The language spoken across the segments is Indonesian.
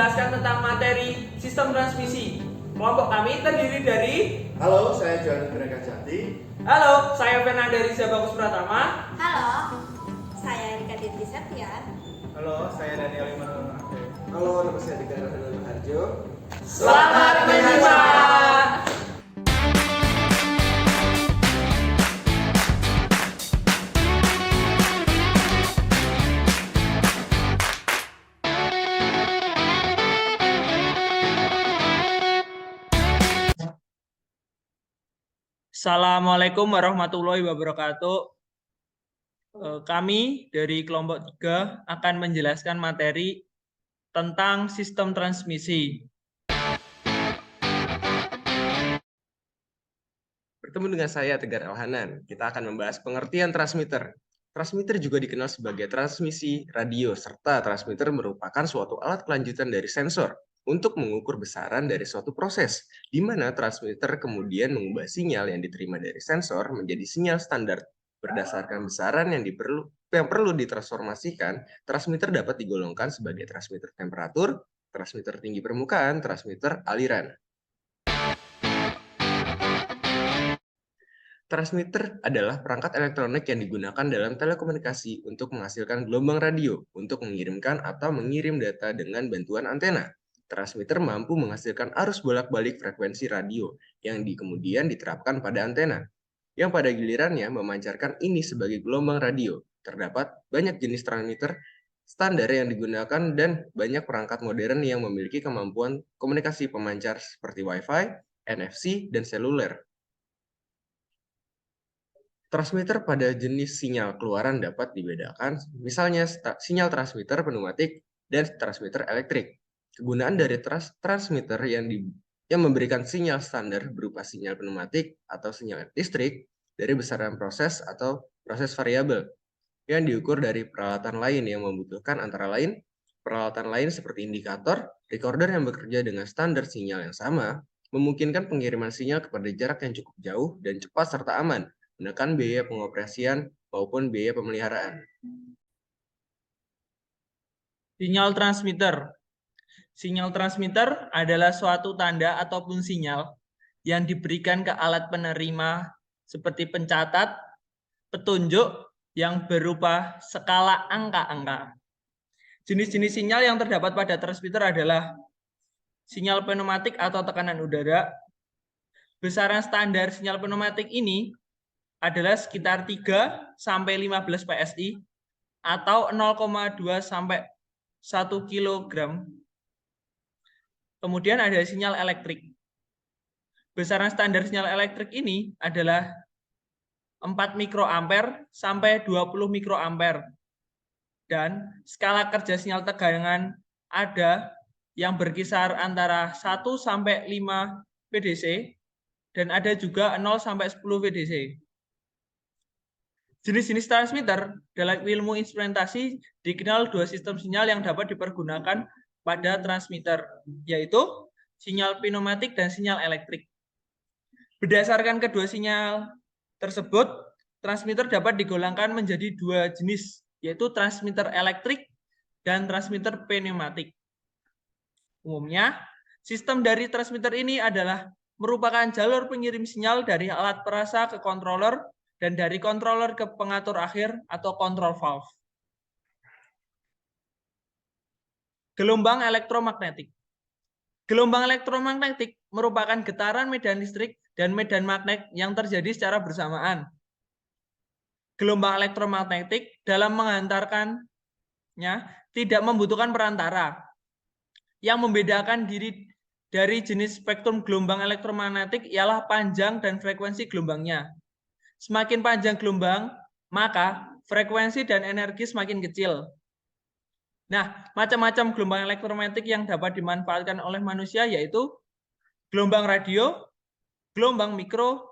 menjelaskan tentang materi sistem transmisi. Kelompok kami terdiri dari Halo, saya Johan Mereka Jati. Halo, saya Fernanda Riza Bagus Pratama. Halo, saya Erika Dinti Septian. Halo, saya Daniel Imanul Ake. Halo, nama saya Dika Rahman Harjo. Selamat menyimak. Assalamualaikum warahmatullahi wabarakatuh. Kami dari kelompok 3 akan menjelaskan materi tentang sistem transmisi. Bertemu dengan saya, Tegar Elhanan. Kita akan membahas pengertian transmitter. Transmitter juga dikenal sebagai transmisi radio, serta transmitter merupakan suatu alat kelanjutan dari sensor untuk mengukur besaran dari suatu proses, di mana transmitter kemudian mengubah sinyal yang diterima dari sensor menjadi sinyal standar. Berdasarkan besaran yang perlu ditransformasikan, transmitter dapat digolongkan sebagai transmitter temperatur, transmitter tinggi permukaan, transmitter aliran. Transmitter adalah perangkat elektronik yang digunakan dalam telekomunikasi untuk menghasilkan gelombang radio untuk mengirimkan atau mengirim data dengan bantuan antena. Transmitter mampu menghasilkan arus bolak-balik frekuensi radio yang kemudian diterapkan pada antena, yang pada gilirannya memancarkan ini sebagai gelombang radio. Terdapat banyak jenis transmitter standar yang digunakan dan banyak perangkat modern yang memiliki kemampuan komunikasi pemancar seperti Wi-Fi, NFC, dan seluler. Transmitter pada jenis sinyal keluaran dapat dibedakan, misalnya sinyal transmitter pneumatik dan transmitter elektrik. Kegunaan dari transmitter yang memberikan sinyal standar berupa sinyal pneumatik atau sinyal listrik dari besaran proses atau proses variabel yang diukur dari peralatan lain yang membutuhkan antara lain peralatan lain seperti indikator, recorder yang bekerja dengan standar sinyal yang sama, memungkinkan pengiriman sinyal kepada jarak yang cukup jauh dan cepat serta aman, menekan biaya pengoperasian maupun biaya pemeliharaan. Sinyal transmitter. Sinyal transmitter adalah suatu tanda ataupun sinyal yang diberikan ke alat penerima seperti pencatat, petunjuk yang berupa skala angka-angka. Jenis-jenis sinyal yang terdapat pada transmitter adalah sinyal pneumatik atau tekanan udara. Besaran standar sinyal pneumatik ini adalah sekitar 3 sampai 15 PSI atau 0,2 sampai 1 kg. Kemudian ada sinyal elektrik. Besaran standar sinyal elektrik ini adalah 4 mikroampere sampai 20 mikroampere. Dan skala kerja sinyal tegangan ada yang berkisar antara 1 sampai 5 VDC dan ada juga 0 sampai 10 VDC. Jenis-jenis transmitter dalam ilmu instrumentasi dikenal 2 sistem sinyal yang dapat dipergunakan pada transmitter, yaitu sinyal pneumatik dan sinyal elektrik. Berdasarkan kedua sinyal tersebut, transmitter dapat digolongkan menjadi 2 jenis, yaitu transmitter elektrik dan transmitter pneumatik. Umumnya, sistem dari transmitter ini adalah merupakan jalur pengirim sinyal dari alat perasa ke controller dan dari controller ke pengatur akhir atau control valve. Gelombang elektromagnetik. Gelombang elektromagnetik merupakan getaran medan listrik dan medan magnet yang terjadi secara bersamaan. Gelombang elektromagnetik dalam menghantarkannya tidak membutuhkan perantara. Yang membedakan diri dari jenis spektrum gelombang elektromagnetik ialah panjang dan frekuensi gelombangnya. Semakin panjang gelombang, maka frekuensi dan energi semakin kecil. Nah, macam-macam gelombang elektromagnetik yang dapat dimanfaatkan oleh manusia yaitu gelombang radio, gelombang mikro,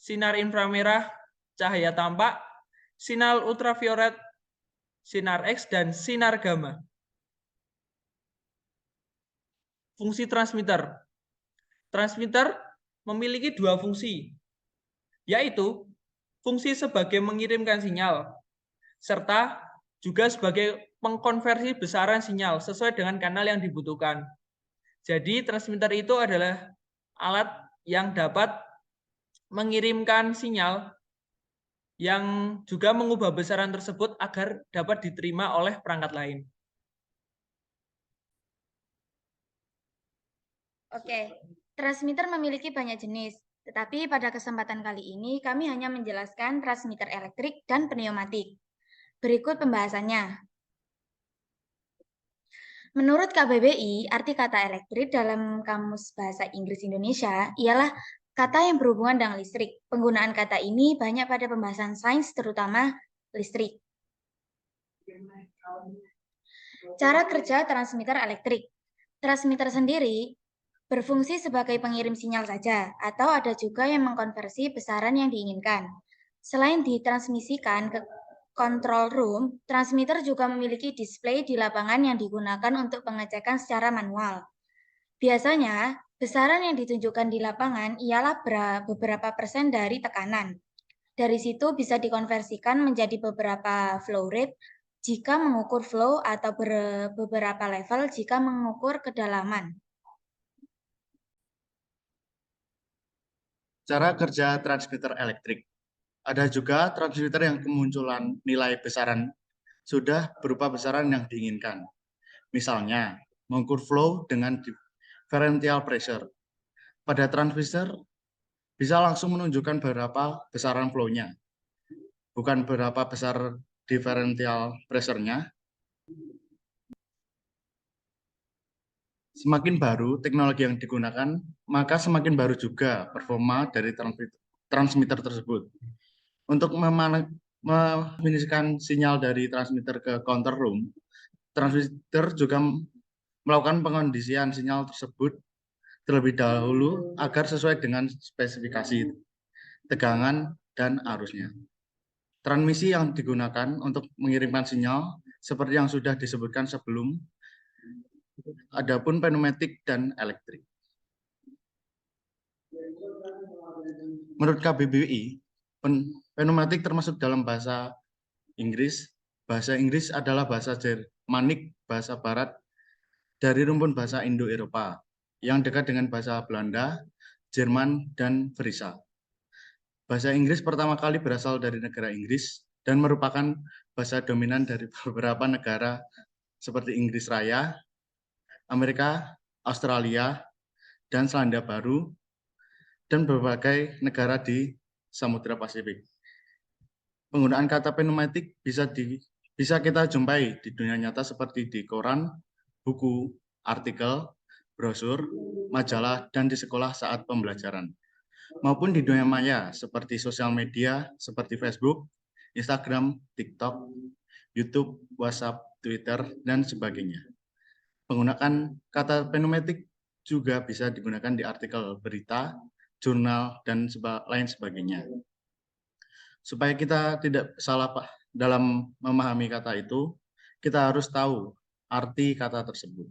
sinar inframerah, cahaya tampak, sinar ultraviolet, sinar X, dan sinar gamma. Fungsi transmitter. Transmitter memiliki 2 fungsi, yaitu fungsi sebagai mengirimkan sinyal, serta juga sebagai pengkonversi besaran sinyal sesuai dengan kanal yang dibutuhkan. Jadi transmitter itu adalah alat yang dapat mengirimkan sinyal yang juga mengubah besaran tersebut agar dapat diterima oleh perangkat lain. Oke, transmitter memiliki banyak jenis, tetapi pada kesempatan kali ini kami hanya menjelaskan transmitter elektrik dan pneumatik. Berikut pembahasannya. Menurut KBBI, arti kata elektrik dalam Kamus Bahasa Inggris Indonesia ialah kata yang berhubungan dengan listrik. Penggunaan kata ini banyak pada pembahasan sains, terutama listrik. Cara kerja transmitter elektrik. Transmitter sendiri berfungsi sebagai pengirim sinyal saja, atau ada juga yang mengkonversi besaran yang diinginkan. Selain ditransmisikan ke control room, transmitter juga memiliki display di lapangan yang digunakan untuk pengecekan secara manual. Biasanya, besaran yang ditunjukkan di lapangan ialah beberapa persen dari tekanan. Dari situ bisa dikonversikan menjadi beberapa flow rate jika mengukur flow atau beberapa level jika mengukur kedalaman. Cara kerja transmitter elektrik. Ada juga transmitter yang kemunculan nilai besaran sudah berupa besaran yang diinginkan. Misalnya, mengukur flow dengan differential pressure. Pada transmitter, bisa langsung menunjukkan berapa besaran flow-nya, bukan berapa besar differential pressure-nya. Semakin baru teknologi yang digunakan, maka semakin baru juga performa dari transmitter tersebut. Untuk meminisikan sinyal dari transmitter ke counter room, transmitter juga melakukan pengondisian sinyal tersebut terlebih dahulu agar sesuai dengan spesifikasi tegangan dan arusnya. Transmisi yang digunakan untuk mengirimkan sinyal seperti yang sudah disebutkan sebelum, adapun pneumatik dan elektrik. Menurut KBBI, pneumatik termasuk dalam bahasa Inggris. Bahasa Inggris adalah bahasa Jermanik, bahasa Barat dari rumpun bahasa Indo-Eropa yang dekat dengan bahasa Belanda, Jerman, dan Frisa. Bahasa Inggris pertama kali berasal dari negara Inggris dan merupakan bahasa dominan dari beberapa negara seperti Inggris Raya, Amerika, Australia, dan Selandia Baru, dan berbagai negara di Samudra Pasifik. Penggunaan kata pneumatik bisa kita jumpai di dunia nyata seperti di koran, buku, artikel, brosur, majalah, dan di sekolah saat pembelajaran. Maupun di dunia maya seperti sosial media seperti Facebook, Instagram, TikTok, YouTube, WhatsApp, Twitter, dan sebagainya. Penggunaan kata pneumatik juga bisa digunakan di artikel berita, jurnal, dan lain sebagainya. Supaya kita tidak salah dalam memahami kata itu, kita harus tahu arti kata tersebut.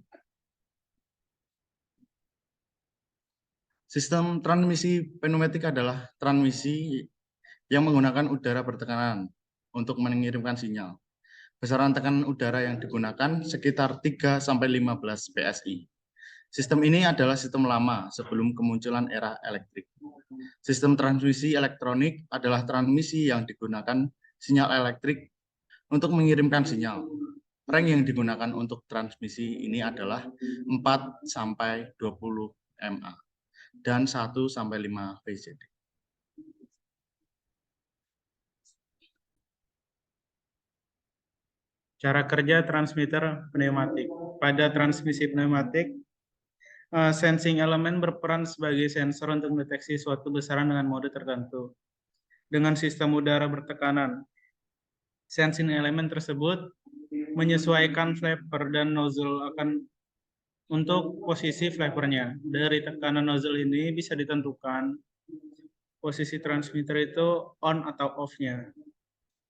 Sistem transmisi pneumatik adalah transmisi yang menggunakan udara bertekanan untuk mengirimkan sinyal. Besaran tekanan udara yang digunakan sekitar 3-15 PSI. Sistem ini adalah sistem lama sebelum kemunculan era elektrik. Sistem transmisi elektronik adalah transmisi yang digunakan sinyal elektrik untuk mengirimkan sinyal. Range yang digunakan untuk transmisi ini adalah 4-20 mA dan 1-5 VCD. Cara kerja transmitter pneumatik. Pada transmisi pneumatik, sensing elemen berperan sebagai sensor untuk mendeteksi suatu besaran dengan mode tertentu. Dengan sistem udara bertekanan, sensing elemen tersebut menyesuaikan flavor dan nozzle untuk posisi flavornya. Dari tekanan nozzle ini bisa ditentukan posisi transmitter itu on atau off-nya,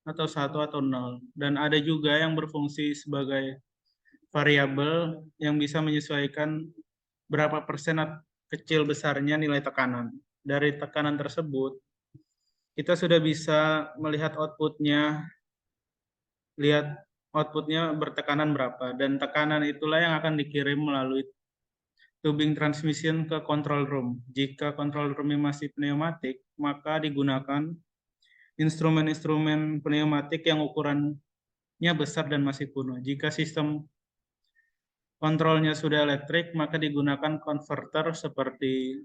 atau 1 atau 0. Dan ada juga yang berfungsi sebagai variabel yang bisa menyesuaikan berapa persen kecil besarnya nilai tekanan. Dari tekanan tersebut, kita sudah bisa melihat outputnya, lihat outputnya bertekanan berapa, dan tekanan itulah yang akan dikirim melalui tubing transmission ke control room. Jika control roomnya masih pneumatik, maka digunakan instrumen-instrumen pneumatik yang ukurannya besar dan masih kuno. Jika sistem kontrolnya sudah elektrik, maka digunakan converter seperti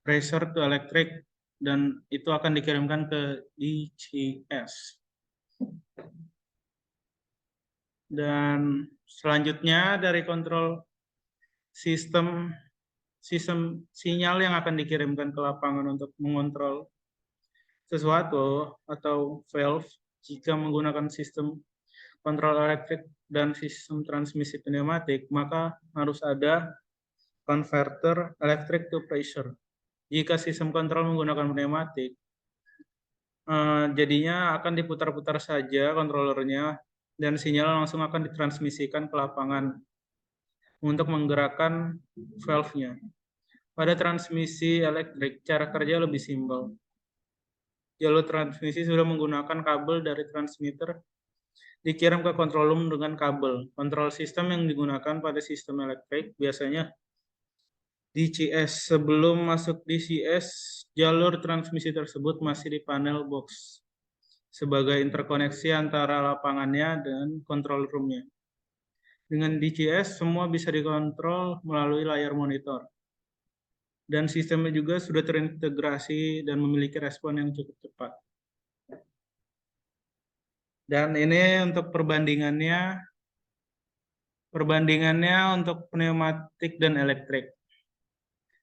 pressure to electric, dan itu akan dikirimkan ke DCS. Dan selanjutnya dari kontrol sistem sinyal yang akan dikirimkan ke lapangan untuk mengontrol sesuatu atau valve. Jika menggunakan sistem kontrol elektrik dan sistem transmisi pneumatik, maka harus ada converter electric to pressure. Jika sistem kontrol menggunakan pneumatik, jadinya akan diputar-putar saja kontrolernya dan sinyal langsung akan ditransmisikan ke lapangan untuk menggerakkan valve-nya. Pada transmisi elektrik, cara kerja lebih simpel. Jalur transmisi sudah menggunakan kabel dari transmitter dikirim ke control room dengan kabel. Kontrol sistem yang digunakan pada sistem elektrik biasanya DCS. Sebelum masuk DCS, jalur transmisi tersebut masih di panel box sebagai interkoneksi antara lapangannya dan control room-nya. Dengan DCS, semua bisa dikontrol melalui layar monitor. Dan sistemnya juga sudah terintegrasi dan memiliki respon yang cukup cepat. Dan ini untuk perbandingannya untuk pneumatik dan elektrik.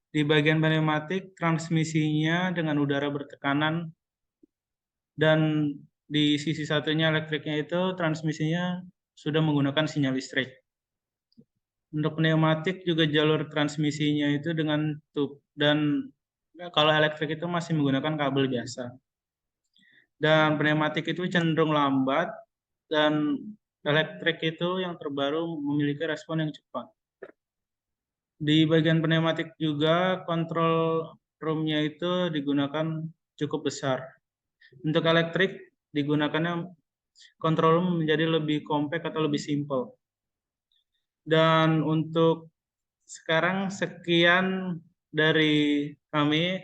Di bagian pneumatik, transmisinya dengan udara bertekanan, dan di sisi satunya elektriknya itu transmisinya sudah menggunakan sinyal listrik. Untuk pneumatik juga jalur transmisinya itu dengan tube, dan kalau elektrik itu masih menggunakan kabel biasa. Dan pneumatik itu cenderung lambat, dan elektrik itu yang terbaru memiliki respon yang cepat. Di bagian pneumatik juga kontrol room-nya itu digunakan cukup besar. Untuk elektrik digunakannya kontrol room menjadi lebih compact atau lebih simple. Dan untuk sekarang sekian dari kami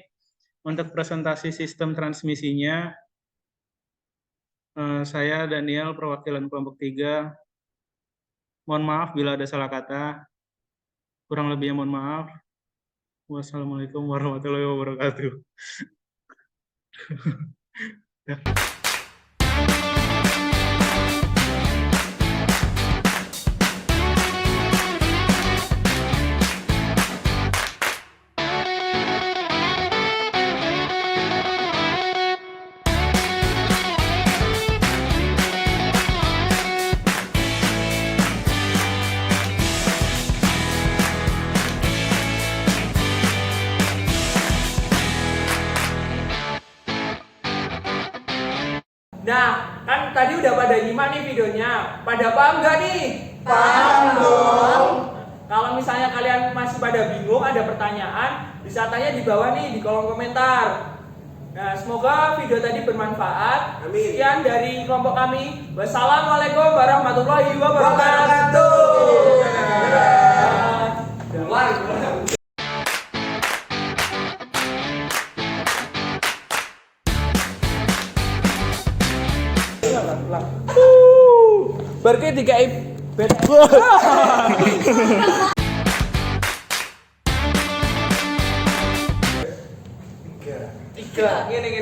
untuk presentasi sistem transmisinya. Saya Daniel, perwakilan kelompok 3. Mohon maaf bila ada salah kata. Kurang lebihnya mohon maaf. Wassalamualaikum warahmatullahi wabarakatuh. Nah, kan tadi udah pada nyimak nih videonya. Pada paham nggak nih? Paham dong. Kalau misalnya kalian masih pada bingung, ada pertanyaan, bisa tanya di bawah nih di kolom komentar. Nah, semoga video tadi bermanfaat. Amin. Sekian dari kelompok kami. Wassalamualaikum warahmatullahi wabarakatuh. Berarti 3 tiga. Gini.